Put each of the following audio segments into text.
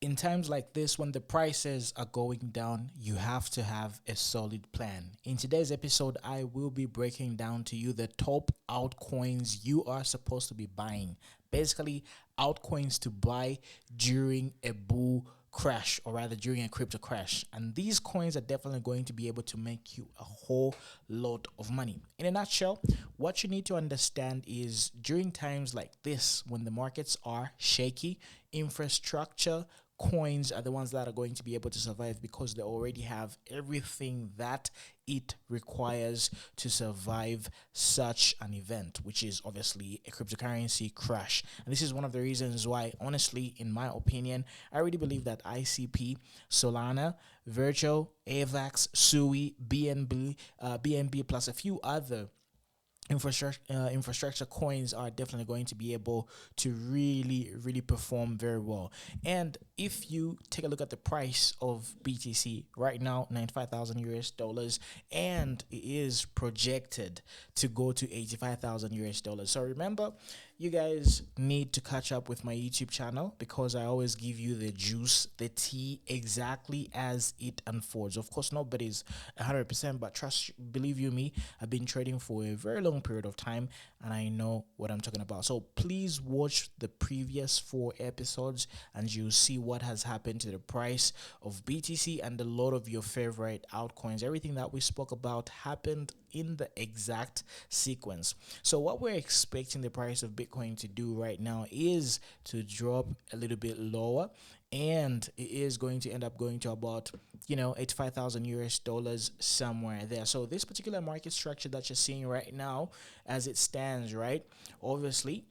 In times like this, when the prices are going down, you have to have a solid plan. In today's episode, I will be breaking down to you the top altcoins you are supposed to be buying. Basically, altcoins to buy during a bull crash, or rather during a crypto crash. And these coins are definitely going to be able to make you a whole lot of money. In a nutshell, what you need to understand is during times like this, when the markets are shaky, infrastructure coins are the ones that are going to be able to survive because they already have everything that it requires to survive such an event, which is obviously a cryptocurrency crash. And this is one of the reasons why, honestly, in my opinion, I really believe that ICP, Solana, Virtual, AVAX, SUI, BNB, plus a few other infrastructure coins are definitely going to be able to really perform very well. And if you take a look at the price of BTC right now, 95,000 US dollars, and it is projected to go to 85,000 US dollars. So remember, you guys need to catch up with my YouTube channel because I always give you the juice, the tea, exactly as it unfolds. Of course, nobody's 100%, but believe you me, I've been trading for a very long period of time and I know what I'm talking about. So please watch the previous 4 episodes and you'll see what has happened to the price of BTC and a lot of your favorite altcoins. Everything that we spoke about happened in the exact sequence. So what we're expecting the price of Bitcoin to do right now is to drop a little bit lower, and it is going to end up going to about 85,000 US dollars somewhere there. So this particular market structure that you're seeing right now as it stands, right, obviously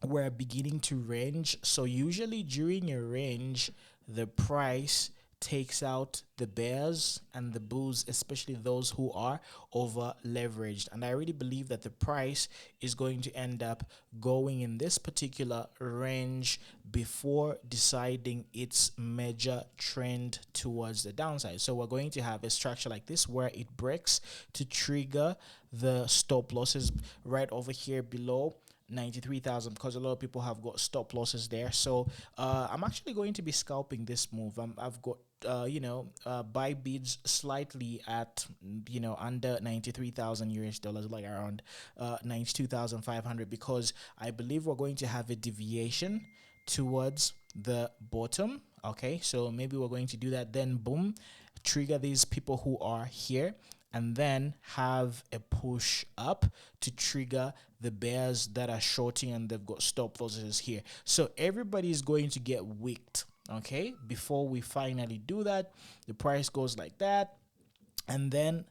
we're beginning to range. So usually during a range, the price takes out the bears and the bulls, especially those who are over leveraged. And I really believe that the price is going to end up going in this particular range before deciding its major trend towards the downside. So we're going to have a structure like this where it breaks to trigger the stop losses right over here below 93,000, because a lot of people have got stop losses there. So I'm actually going to be scalping this move. I've got buy bids slightly at under 93,000 US dollars, like around 92,500, because I believe we're going to have a deviation towards the bottom. Okay, so maybe we're going to do that, then boom, trigger these people who are here, and then have a push up to trigger the bears that are shorting and they've got stop losses here. So everybody is going to get wicked, okay? Before we finally do that, the price goes like that, and then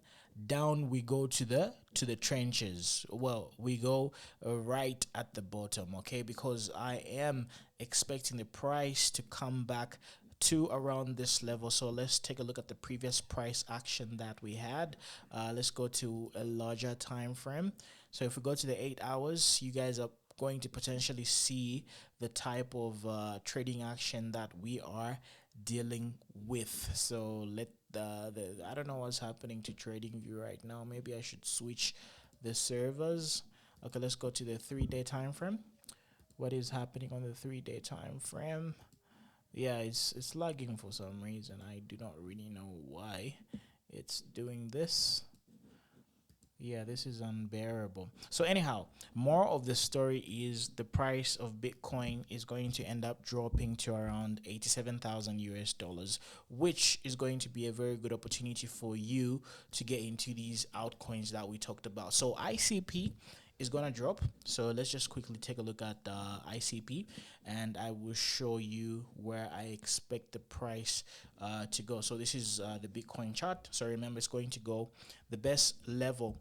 down we go to the trenches. Well, we go right at the bottom, okay? Because I am expecting the price to come back to around this level. So let's take a look at the previous price action that we had. Let's go to a larger time frame. So if we go to the 8 hours, you guys are going to potentially see the type of trading action that we are dealing with. So I don't know what's happening to TradingView right now. Maybe I should switch the servers. Okay, let's go to the 3-day time frame. What is happening on the 3-day time frame? Yeah, it's lagging for some reason. I do not really know why it's doing this. Yeah, this is unbearable. So anyhow, more of the story is the price of Bitcoin is going to end up dropping to around 87,000 US dollars, which is going to be a very good opportunity for you to get into these altcoins that we talked about. So ICP is going to drop. So let's just quickly take a look at ICP, and I will show you where I expect the price to go. So this is the Bitcoin chart. So remember, it's going to go the best level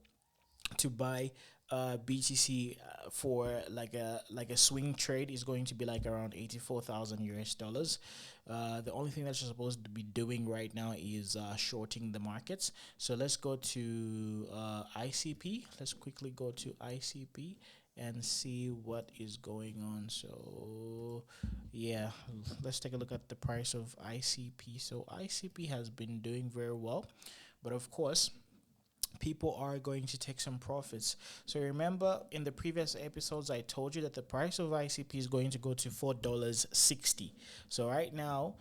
to buy BTC for like a swing trade is going to be like around 84,000 US dollars. The only thing that you're supposed to be doing right now is shorting the markets. So let's go to ICP. Let's quickly go to ICP and see what is going on. So yeah, let's take a look at the price of ICP. So ICP has been doing very well, but of course people are going to take some profits. So remember, in the previous episodes, I told you that the price of ICP is going to go to $4.60. So right now,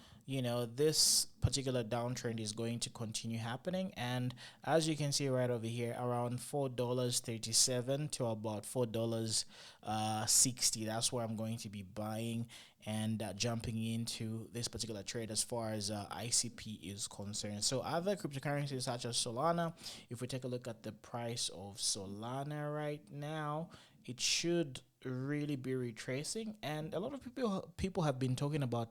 this particular downtrend is going to continue happening, and as you can see right over here, around $4.37 to about $4.60, that's where I'm going to be buying and jumping into this particular trade as far as ICP is concerned. So other cryptocurrencies such as Solana, if we take a look at the price of Solana right now, it should really be retracing, and a lot of people have been talking about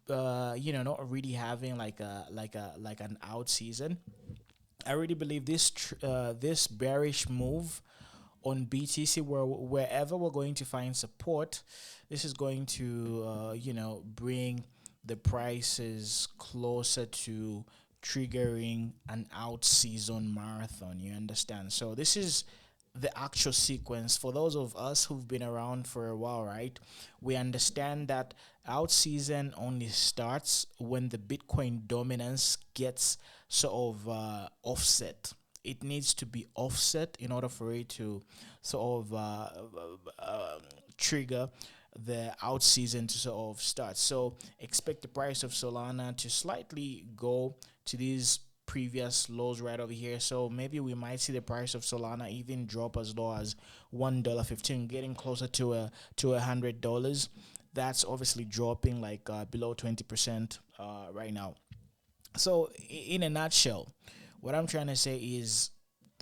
the not really having like an out season. I really believe this bearish move on BTC, wherever we're going to find support, this is going to bring the prices closer to triggering an out season marathon. You understand? So this is the actual sequence. For those of us who've been around for a while, right, we understand that out season only starts when the Bitcoin dominance gets sort of offset. It needs to be offset in order for it to sort of trigger the out season to sort of start. So expect the price of Solana to slightly go to these previous lows right over here. So maybe we might see the price of Solana even drop as low as $1.15, getting closer to $100. That's obviously dropping like below 20% right now. So in a nutshell, what I'm trying to say is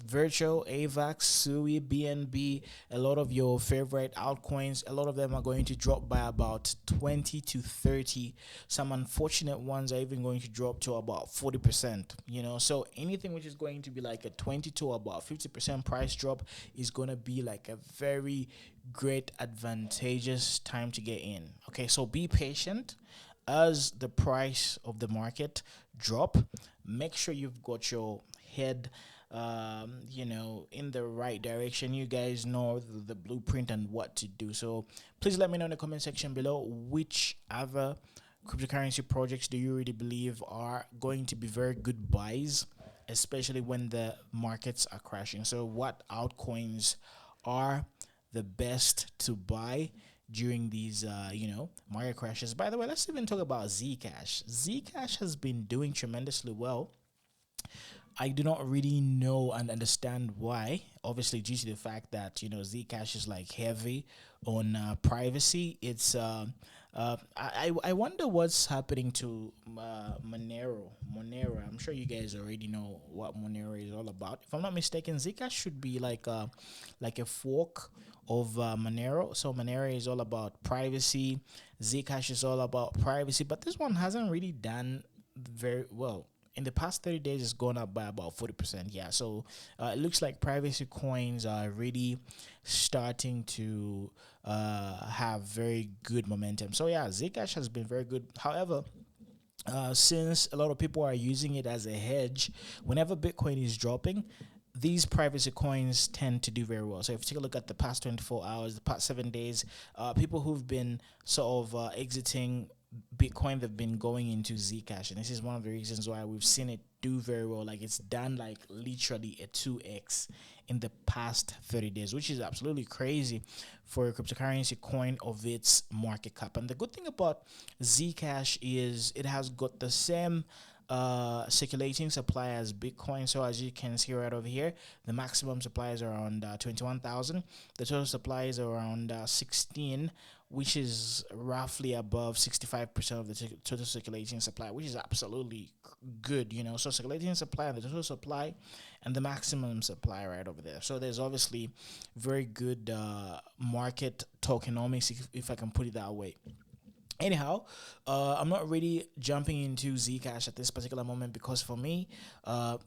Virtual, AVAX, SUI, BNB, a lot of your favorite altcoins, a lot of them are going to drop by about 20 to 30. Some unfortunate ones are even going to drop to about 40%, So anything which is going to be like a 20 to about 50% price drop is going to be like a very great advantageous time to get in. Okay, so be patient as the price of the market drop. Make sure you've got your head in the right direction. You guys know the blueprint and what to do. So please let me know in the comment section below which other cryptocurrency projects do you really believe are going to be very good buys, especially when the markets are crashing. So what altcoins are the best to buy during these market crashes? By the way, let's even talk about Zcash. Zcash has been doing tremendously well. I do not really know and understand why. Obviously, due to the fact that Zcash is like heavy on privacy. It's I wonder what's happening to Monero. I'm sure you guys already know what Monero is all about. If I'm not mistaken, Zcash should be like a fork of Monero. So Monero is all about privacy. Zcash is all about privacy, but this one hasn't really done very well. In the past 30 days, it's gone up by about 40%. Yeah, so it looks like privacy coins are really starting to have very good momentum. So yeah, Zcash has been very good. However, since a lot of people are using it as a hedge, whenever Bitcoin is dropping, these privacy coins tend to do very well. So if you take a look at the past 24 hours, the past 7 days, people who've been sort of exiting Bitcoin, they've been going into Zcash, and this is one of the reasons why we've seen it do very well. Like it's done like literally a 2x in the past 30 days, which is absolutely crazy for a cryptocurrency coin of its market cap. And the good thing about Zcash is it has got the same circulating supply as Bitcoin. So as you can see right over here, the maximum supply is around 21,000. The total supply is around 16, which is roughly above 65% of the total circulating supply, which is absolutely good. So circulating supply and the total supply and the maximum supply right over there. So there's obviously very good market tokenomics, if I can put it that way. Anyhow, I'm not really jumping into Zcash at this particular moment because for me, I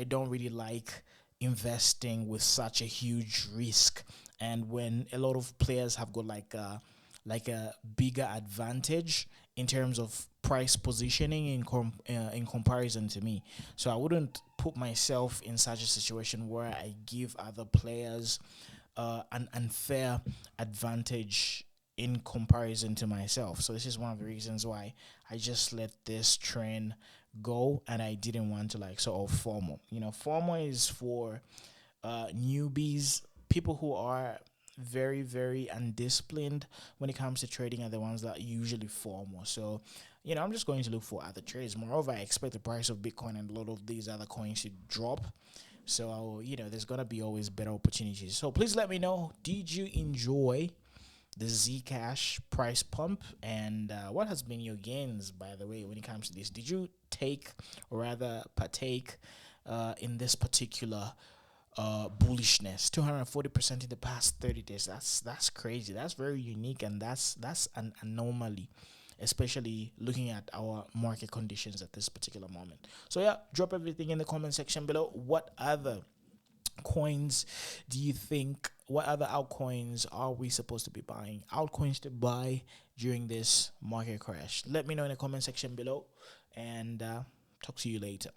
don't really like investing with such a huge risk. And when a lot of players have got like a bigger advantage in terms of price positioning in comparison to me, so I wouldn't put myself in such a situation where I give other players an unfair advantage in comparison to myself. So this is one of the reasons why I just let this trend go, and I didn't want to like sort of FOMO. FOMO is for newbies, people who are very, very undisciplined when it comes to trading, are the ones that usually FOMO. So, I'm just going to look for other trades. Moreover, I expect the price of Bitcoin and a lot of these other coins to drop. So, there's going to be always better opportunities. So please let me know, did you enjoy the Zcash price pump? And what has been your gains, by the way, when it comes to this? Did you take, or rather partake in this particular bullishness? 240% in the past 30 days. That's crazy. That's very unique, and that's an anomaly, especially looking at our market conditions at this particular moment. So yeah, drop everything in the comment section below. What other coins do you think, what other altcoins are we supposed to be buying? Altcoins to buy during this market crash? Let me know in the comment section below, and talk to you later.